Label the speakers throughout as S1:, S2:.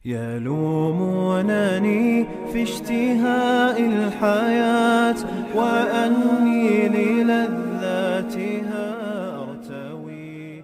S1: يلومونني في اشتهاء الحياة وأني للذاتها أرتوي.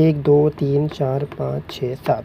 S2: 1 2 3 4 5 6 7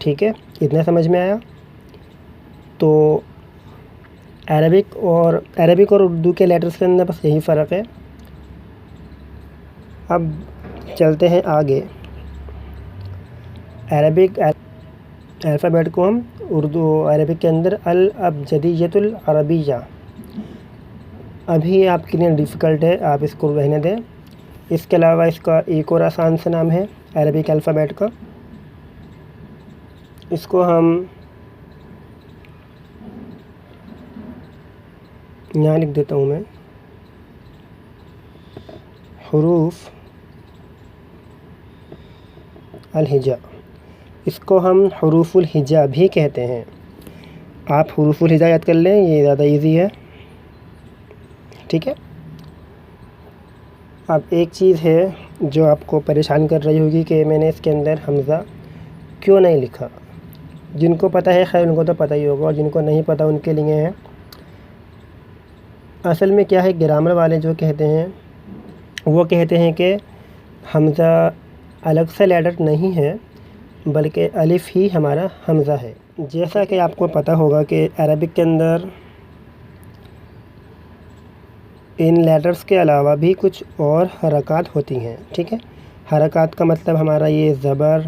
S2: ٹھیک ہے، اتنا سمجھ میں آیا؟ تو عربک اور اردو کے لیٹرز کے اندر بس یہی فرق ہے۔ اب چلتے ہیں آگے۔ عربک الفابیٹ کو ہم عربک کے اندر الابجدیۃ العربیہ، ابھی آپ کے لیے ڈیفیکلٹ ہے، آپ اس کو رہنے دیں۔ اس کے علاوہ اس کا ایک اور آسان سا نام ہے عربک الفابیٹ کا، اس کو ہم یہاں لکھ دیتا ہوں میں، حروف الہجا۔ اس کو ہم حروف الہجا بھی کہتے ہیں۔ آپ حروف الہجا یاد کر لیں، یہ زیادہ ایزی ہے، ٹھیک ہے۔ اب ایک چیز ہے جو آپ کو پریشان کر رہی ہوگی کہ میں نے اس کے اندر حمزہ کیوں نہیں لکھا۔ جن کو پتہ ہے خیر ان کو تو پتہ ہی ہوگا، اور جن کو نہیں پتہ ان کے لیے ہے۔ اصل میں کیا ہے، گرامر والے جو کہتے ہیں وہ کہتے ہیں کہ حمزہ الگ سے لیٹر نہیں ہے بلکہ الف ہی ہمارا حمزہ ہے۔ جیسا کہ آپ کو پتہ ہوگا کہ عربک کے اندر ان لیٹرز کے علاوہ بھی کچھ اور حرکات ہوتی ہیں، ٹھیک ہے۔ حرکات کا مطلب ہمارا یہ زبر،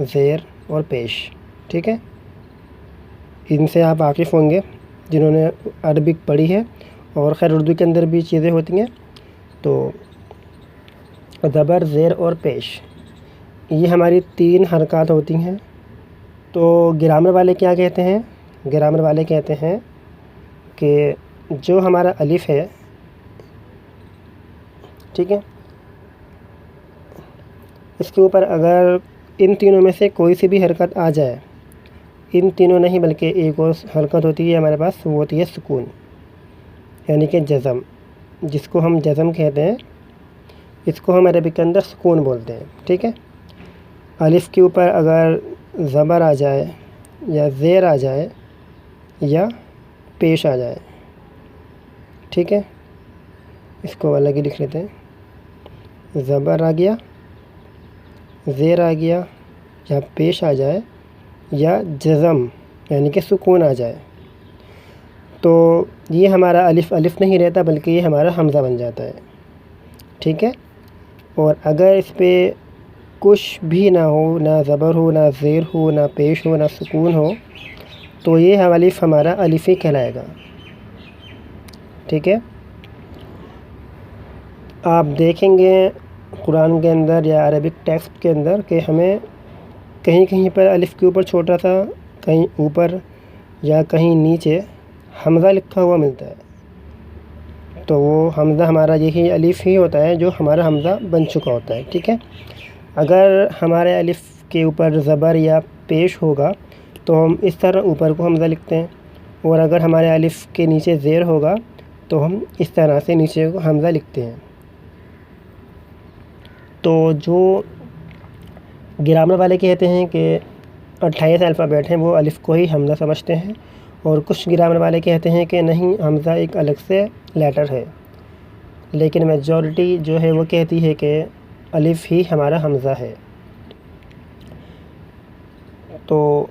S2: زیر اور پیش، ٹھیک ہے۔ ان سے آپ واقف ہوں گے جنہوں نے عربک پڑھی ہے، اور خیر اردو کے اندر بھی چیزیں ہوتی ہیں۔ تو زبر، زیر اور پیش، یہ ہماری 3 حرکات ہوتی ہیں۔ تو گرامر والے کیا کہتے ہیں؟ گرامر والے کہتے ہیں کہ جو ہمارا الف ہے، ٹھیک ہے، اس کے اوپر اگر ان تینوں میں سے کوئی سی بھی حرکت آ جائے، ان تینوں نہیں بلکہ ایک اور حرکت ہوتی ہے ہمارے پاس، وہ ہوتی ہے سکون، یعنی کہ جزم، جس کو ہم جزم کہتے ہیں، اس کو ہم عربک کے اندر سکون بولتے ہیں، ٹھیک ہے۔ الف کے اوپر اگر زبر آ جائے یا زیر آ جائے یا پیش آ جائے، ٹھیک ہے، اس کو الگ ہی لکھ لیتے ہیں۔ زبر آ گیا، زیر آ گیا، یا پیش آ جائے یا جزم یعنی کہ سکون آ جائے، تو یہ ہمارا الف نہیں رہتا بلکہ یہ ہمارا حمزہ بن جاتا ہے، ٹھیک ہے۔ اور اگر اس پہ کچھ بھی نہ ہو، نہ زبر ہو، نہ زیر ہو، نہ پیش ہو، نہ سکون ہو، تو یہ الف ہمارا الف ہی کہلائے گا، ٹھیک ہے۔ آپ دیکھیں گے قرآن کے اندر یا عربک ٹیکسٹ کے اندر کہ ہمیں کہیں کہیں پر الف کے اوپر چھوٹا سا، کہیں اوپر یا کہیں نیچے حمزہ لکھا ہوا ملتا ہے، تو وہ حمزہ ہمارا یہی الف ہی ہوتا ہے جو ہمارا حمزہ بن چکا ہوتا ہے، ٹھیک ہے۔ اگر ہمارے الف کے اوپر زبر یا پیش ہوگا تو ہم اس طرح اوپر کو حمزہ لکھتے ہیں، اور اگر ہمارے الف کے نیچے زیر ہوگا تو ہم اس طرح سے نیچے کو حمزہ لکھتے ہیں۔ تو جو گرامر والے کہتے ہیں کہ 28 الفابیٹ ہیں وہ الف کو ہی حمزہ سمجھتے ہیں، اور کچھ گرامر والے کہتے ہیں کہ نہیں، حمزہ ایک الگ سے لیٹر ہے، لیکن میجورٹی جو ہے وہ کہتی ہے کہ الف ہی ہمارا حمزہ ہے۔ تو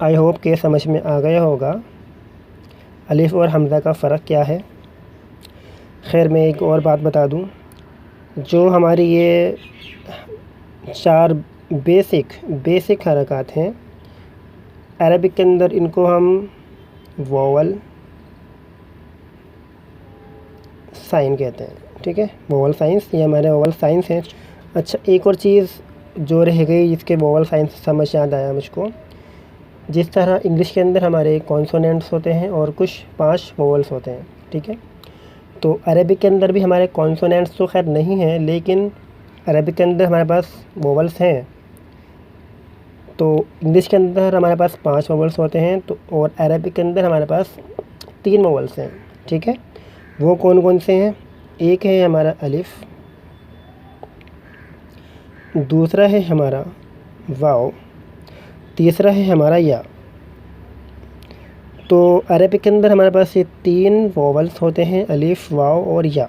S2: آئی ہوپ کہ سمجھ میں آ گیا ہوگا الف اور حمزہ کا فرق کیا ہے۔ خیر میں ایک اور بات بتا دوں، جو ہماری یہ 4 بیسک حرکات ہیں عربک کے اندر، ان کو ہم ووول سائن کہتے ہیں، ٹھیک ہے۔ ووول سائنس، یہ ہمارے ووول سائنس ہیں۔ اچھا، ایک اور چیز جو رہ گئی جس کے ووول سائنس سمجھ یاد آیا مجھ کو، جس طرح انگلش کے اندر ہمارے کانسوننٹس ہوتے ہیں اور کچھ 5 ووولس ہوتے ہیں، ٹھیک ہے، تو عربک کے اندر بھی ہمارے کانسوننٹس تو خیر نہیں ہیں، لیکن عربک کے اندر ہمارے پاس ووولس ہیں۔ تو انگلش کے اندر ہمارے پاس 5 ووولس ہوتے ہیں، تو اور عربک کے اندر ہمارے پاس 3 ووولس ہیں، ٹھیک ہے۔ وہ کون کون سے ہیں؟ ایک ہے ہمارا الف، دوسرا ہے ہمارا واو، تیسرا ہے ہمارا یا۔ تو عربک کے اندر ہمارے پاس یہ 3 ووولس ہوتے ہیں، الف، واو اور یا۔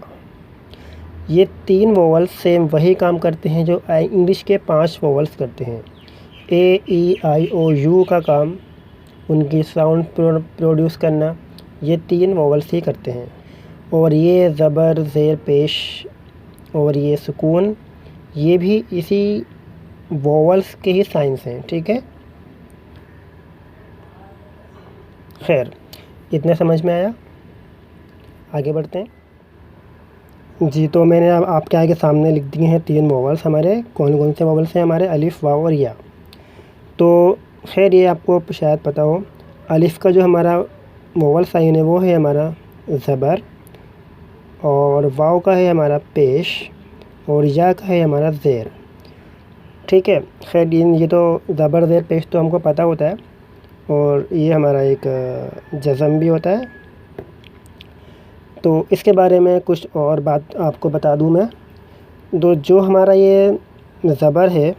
S2: یہ 3 ووولس سیم وہی کام کرتے ہیں جو انگلش کے 5 ووولس کرتے ہیں، اے ای آئی او یو کا کام ان کی ساؤنڈ پروڈیوس کرنا یہ 3 ووولس ہی کرتے ہیں، اور یہ زبر، زیر پیش اور یہ سکون یہ بھی اسی ووولس کے ہی سائنس ہیں، ٹھیک ہے۔ خیر، اتنا سمجھ میں آیا؟ آگے بڑھتے ہیں جی۔ تو میں نے اب آپ کے آگے سامنے لکھ دی ہیں 3 ووولس ہمارے۔ کون کون سے ووولس ہیں ہمارے؟ الف، واو اور یا۔ تو خیر یہ آپ کو شاید پتہ ہو، الف کا جو ہمارا ووول سائن ہے وہ ہے ہمارا زبر، اور واو کا ہے ہمارا پیش، اور یا کا ہے ہمارا زیر، ٹھیک ہے۔ خیر یہ تو زبر، زیر، پیش تو ہم کو پتہ ہوتا ہے، اور یہ ہمارا ایک جزم بھی ہوتا ہے۔ تو اس کے بارے میں کچھ اور بات آپ کو بتا دوں میں، جو ہمارا یہ زبر ہے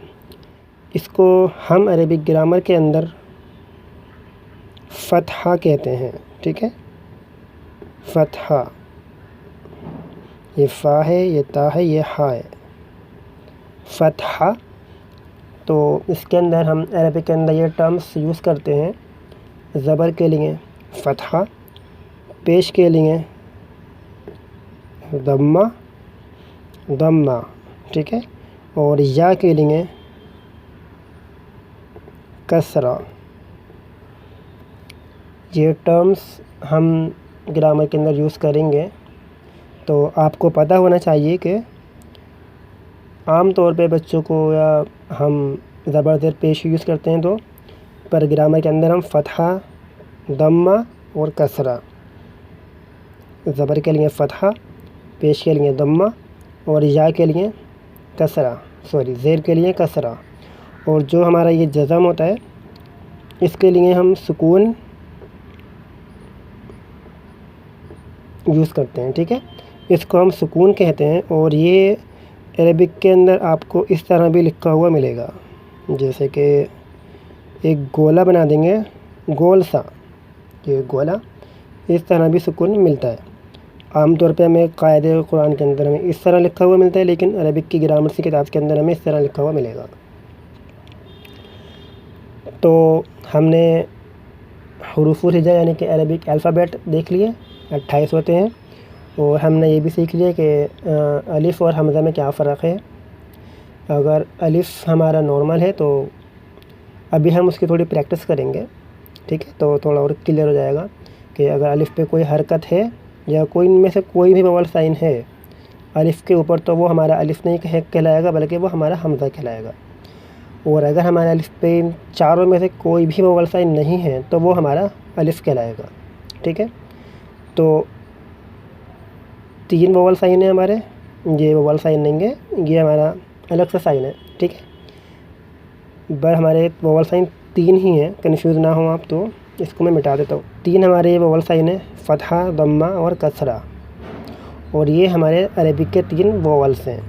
S2: اس کو ہم عربک گرامر کے اندر فتحہ کہتے ہیں، ٹھیک ہے۔ فتحہ، یہ فا ہے، یہ تا ہے، یہ ہا ہے، فتحہ۔ تو اس کے اندر ہم عربک کے اندر یہ ٹرمز یوز کرتے ہیں، زبر کے لیے فتحہ، پیش کے لیے ضمہ، ٹھیک ہے، اور یا کے لیے کسرہ۔ یہ ٹرمز ہم گرامر کے اندر یوز کریں گے، تو آپ کو پتہ ہونا چاہیے کہ عام طور پہ بچوں کو یا ہم زبر، زیر، پیش یوز کرتے ہیں، تو پر گرامر کے اندر ہم فتحہ، ضمہ اور کسرہ، زبر کے لیے فتحہ، پیش کے لیے ضمہ اور یا کے لیے کسرہ، زیر کے لیے کسرہ، اور جو ہمارا یہ جزم ہوتا ہے اس کے لیے ہم سکون یوز کرتے ہیں، ٹھیک ہے۔ اس کو ہم سکون کہتے ہیں، اور یہ عربک کے اندر آپ کو اس طرح بھی لکھا ہوا ملے گا، جیسے کہ ایک گولا بنا دیں گے، گول سا، یہ گولا، اس طرح بھی سکون ملتا ہے۔ عام طور پہ ہمیں قاعدے قرآن کے اندر ہمیں اس طرح لکھا ہوا ملتا ہے، لیکن عربک کی گرامر کی کتاب کے اندر ہمیں اس طرح لکھا ہوا ملے گا۔ تو ہم نے حروف الہجا یعنی کہ عربک الفابیٹ دیکھ لیے، 28 ہوتے ہیں، اور ہم نے یہ بھی سیکھ لیا کہ الف اور حمزہ میں کیا فرق ہے۔ اگر الف ہمارا نارمل ہے تو ابھی ہم اس کی تھوڑی پریکٹس کریں گے، ٹھیک ہے، تو تھوڑا اور کلیئر ہو جائے گا کہ اگر الف پہ کوئی حرکت ہے یا کوئی ان میں سے کوئی بھی ووول سائن ہے الف کے اوپر، تو وہ ہمارا الف نہیں کہلائے گا، بلکہ وہ ہمارا حمزہ کہلائے گا، اور اگر ہمارا الف پہ ان چاروں میں سے کوئی بھی ووول سائن نہیں ہے تو وہ ہمارا الف کہلائے گا، ٹھیک ہے۔ تو 3 ووول سائن ہیں ہمارے، یہ ووول سائن نہیں ہے، یہ ہمارا الگ سے سائن ہے، ٹھیک ہے۔ ہمارے ووول سائن 3 ہی ہیں، کنفیوز نہ ہوں آپ، تو اس کو میں مٹا دیتا ہوں۔ 3 ہمارے ووول سائن ہیں، فتحہ، ضمہ اور کسرہ، اور یہ ہمارے عربک کے 3 ووولس ہیں۔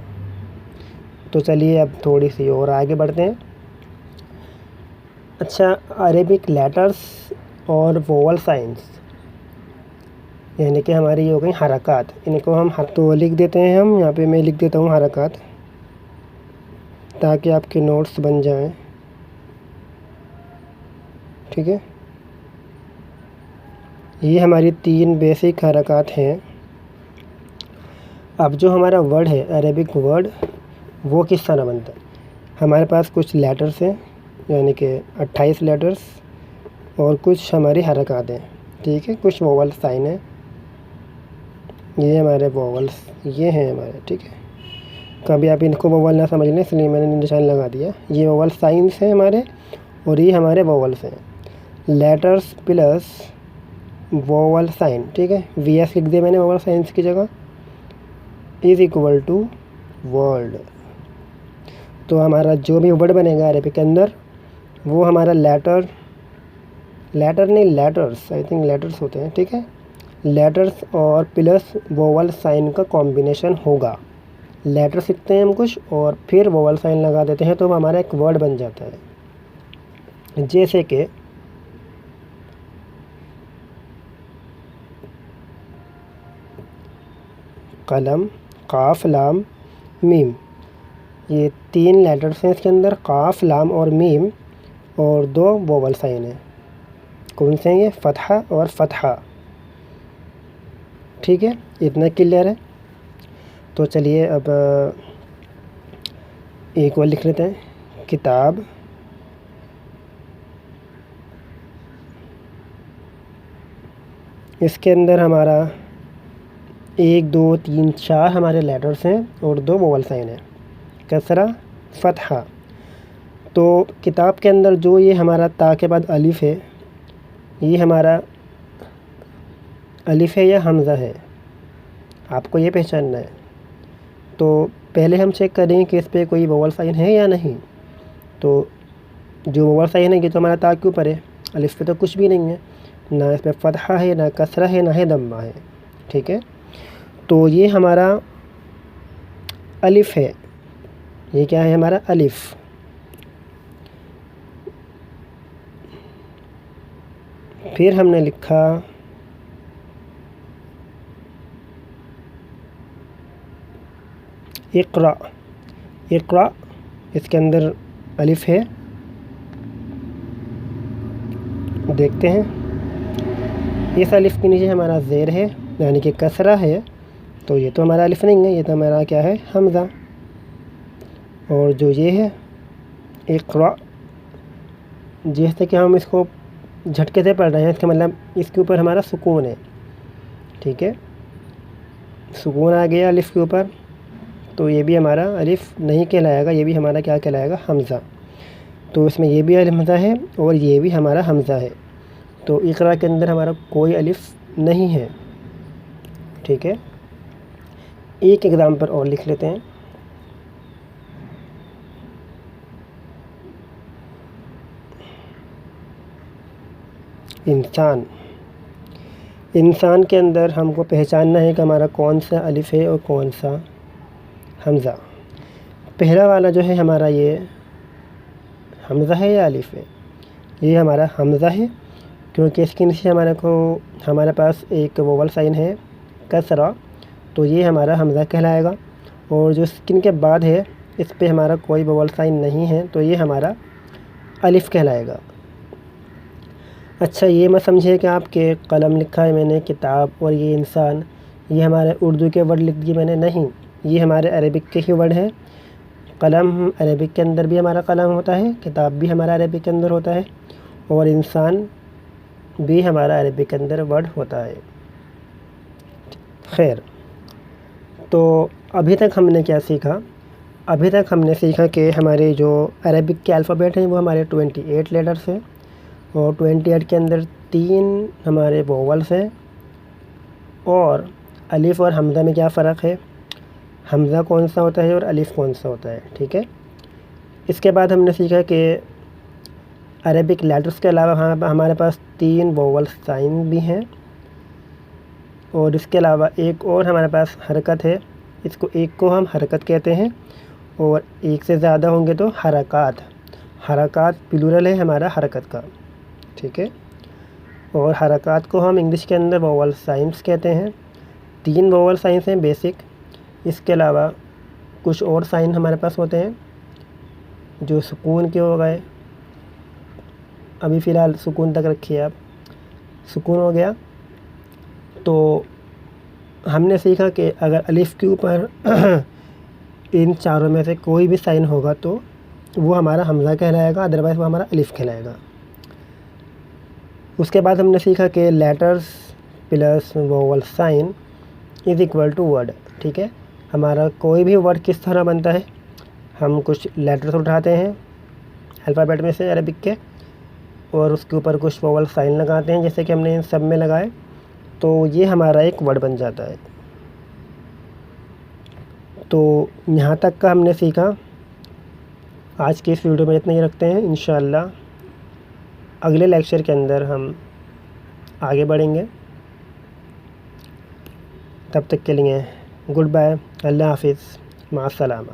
S2: تو چلیے اب تھوڑی سی اور آگے بڑھتے ہیں۔ اچھا، عربک لیٹرز اور ووول سائنس یعنی کہ ہماری یہ ہو گئی حرکات، ان کو ہم تو لکھ دیتے ہیں، ہم یہاں پہ میں لکھ دیتا ہوں حرکات تاکہ آپ کے نوٹس بن جائیں، ٹھیک ہے۔ یہ ہماری 3 بیسک حرکات ہیں۔ اب جو ہمارا ورڈ ہے عربک ورڈ، وہ کس طرح بنتا ہے؟ ہمارے پاس کچھ لیٹرز ہیں، یعنی کہ 28 لیٹرز، اور کچھ ہماری حرکات ہیں، ٹھیک ہے، کچھ ووول سائن ہیں، یہ ہمارے ووولس یہ ہیں ہمارے، ٹھیک ہے۔ کبھی آپ ان کو ووول نہ سمجھ لیں، اس لیے میں نے نشان لگا دیا۔ یہ ووول سائنس ہیں ہمارے، اور یہ ہمارے ووولس ہیں، لیٹرز پلس ووول سائن، ٹھیک ہے۔ وی ایس لکھ دیا میں نے ووول سائنس کی جگہ، از اکول ٹو ورڈ۔ تو ہمارا جو بھی ورڈ بنے گا عربک کے اندر، وہ ہمارا لیٹرز آئی تھنک لیٹرز ہوتے ہیں، ٹھیک ہے، لیٹرز اور پلس ووول سائن کا کمبینیشن ہوگا۔ لیٹر لکھتے ہیں ہم کچھ اور پھر ووول سائن لگا دیتے ہیں، تو ہمارا ایک ورڈ بن جاتا ہے، جیسے کہ قلم، قاف، لام، میم۔ یہ 3 لیٹرز ہیں اس کے اندر، قاف، لام اور میم، اور 2 ووول سائن ہیں. کون سے ہیں یہ؟ فتحہ اور فتحہ. ٹھیک ہے، اتنا کلیئر ہے. تو چلیے اب ایک اور لکھ لیتے ہیں، کتاب. اس کے اندر ہمارا 1 2 3 4 ہمارے لیٹرز ہیں اور 2 ووول سائن ہیں، کسرہ فتحہ. تو کتاب کے اندر جو یہ ہمارا تا کے بعد الف ہے، یہ ہمارا الف ہے یا حمزہ ہے، آپ کو یہ پہچاننا ہے. تو پہلے ہم چیک کریں کہ اس پہ کوئی ووول سائن ہے یا نہیں. تو جو ووول سائن ہے یہ تو ہمارا تا کے اوپر ہے، الف پہ تو کچھ بھی نہیں ہے، نہ اس پہ فتحہ ہے، نہ کسرہ ہے، نہ ہے ضمہ ہے. ٹھیک ہے، تو یہ ہمارا الف ہے. یہ کیا ہے؟ ہمارا الف. پھر ہم نے لکھا اقرا. اقرا، اس کے اندر الف ہے، دیکھتے ہیں. اس الف کے نیچے ہمارا زیر ہے یعنی کہ کسرہ ہے، تو یہ تو ہمارا الف نہیں ہے، یہ تو ہمارا کیا ہے؟ حمزہ. اور جو یہ ہے اقرا، جیسے کہ ہم اس کو جھٹکے سے پڑھ رہے ہیں، اس کا مطلب اس کے اوپر ہمارا سکون ہے. ٹھیک ہے، سکون آ گیا الف کے اوپر، تو یہ بھی ہمارا الف نہیں کہلائے گا، یہ بھی ہمارا کیا کہلائے گا؟ حمزہ. تو اس میں یہ بھی حمزہ ہے اور یہ بھی ہمارا حمزہ ہے. تو اقرا کے اندر ہمارا کوئی الف نہیں ہے. ٹھیک ہے، ایک ایگزامپل اور لکھ لیتے ہیں. انسان. انسان کے اندر ہم کو پہچاننا ہے کہ ہمارا کون سا الف ہے اور کون سا حمزہ. پہلا والا جو ہے ہمارا یہ حمزہ ہے یا الف ہے؟ یہ ہمارا حمزہ ہے، کیونکہ اس کے نیچے ہمارے پاس ایک ووول سائن ہے کسرہ، تو یہ ہمارا حمزہ کہلائے گا. اور جو سکن کے بعد ہے اس پہ ہمارا کوئی ووول سائن نہیں ہے، تو یہ ہمارا الف کہلائے گا. اچھا، یہ مت سمجھے کہ آپ کے قلم لکھا ہے میں نے، کتاب اور یہ انسان، یہ ہمارے اردو کے ورڈ لکھ دیے میں نے، نہیں، یہ ہمارے عربک کے ہی ورڈ ہیں. قلم عربک کے اندر بھی ہمارا قلم ہوتا ہے، کتاب بھی ہمارا عربک کے اندر ہوتا ہے، اور انسان بھی ہمارا عربک کے اندر ورڈ ہوتا ہے. خیر، تو ابھی تک ہم نے کیا سیکھا؟ ابھی تک ہم نے سیکھا کہ ہمارے جو عربک کے الفابیٹ ہیں وہ ہمارے 28 لیٹرز ہیں، اور 28 کے اندر 3 ہمارے ووولس ہیں. اور الف اور حمزہ میں کیا فرق ہے؟ حمزہ کون سا ہوتا ہے اور الف کون سا ہوتا ہے. ٹھیک ہے، اس کے بعد ہم نے سیکھا کہ عربک لیٹرز کے علاوہ ہمارے پاس 3 ووول سائن بھی ہیں، اور اس کے علاوہ ایک اور ہمارے پاس حرکت ہے. اس کو ایک کو ہم حرکت کہتے ہیں، اور ایک سے زیادہ ہوں گے تو حرکات. حرکات پلورل ہے ہمارا حرکت کا. ٹھیک ہے، اور حرکات کو ہم انگلش کے اندر ووول سائنس کہتے ہیں. 3 ووول سائنس ہیں بیسک. اس کے علاوہ کچھ اور سائن ہمارے پاس ہوتے ہیں جو سکون کے ہو گئے. ابھی فی الحال سکون تک رکھیے آپ. سکون ہو گیا. تو ہم نے سیکھا کہ اگر الف کے اوپر ان چاروں میں سے کوئی بھی سائن ہوگا تو وہ ہمارا حمزہ کہلائے گا، ادروائز وہ ہمارا الف کہلائے گا. اس کے بعد ہم نے سیکھا کہ letters plus vowel sign is equal to word. ٹھیک ہے، ہمارا کوئی بھی ورڈ کس طرح بنتا ہے؟ ہم کچھ لیٹرز اٹھاتے ہیں الفابیٹ میں سے عربک کے، اور اس کے اوپر کچھ ووول سائن لگاتے ہیں جیسے کہ ہم نے ان سب میں لگائے، تو یہ ہمارا ایک ورڈ بن جاتا ہے. تو یہاں تک کا ہم نے سیکھا. آج کی اس ویڈیو میں اتنا ہی رکھتے ہیں. انشاءاللہ اگلے لیکچر کے اندر ہم آگے بڑھیں گے. تب تک کے لیے گڈ بائے، اللہ حافظ، مع السلامہ.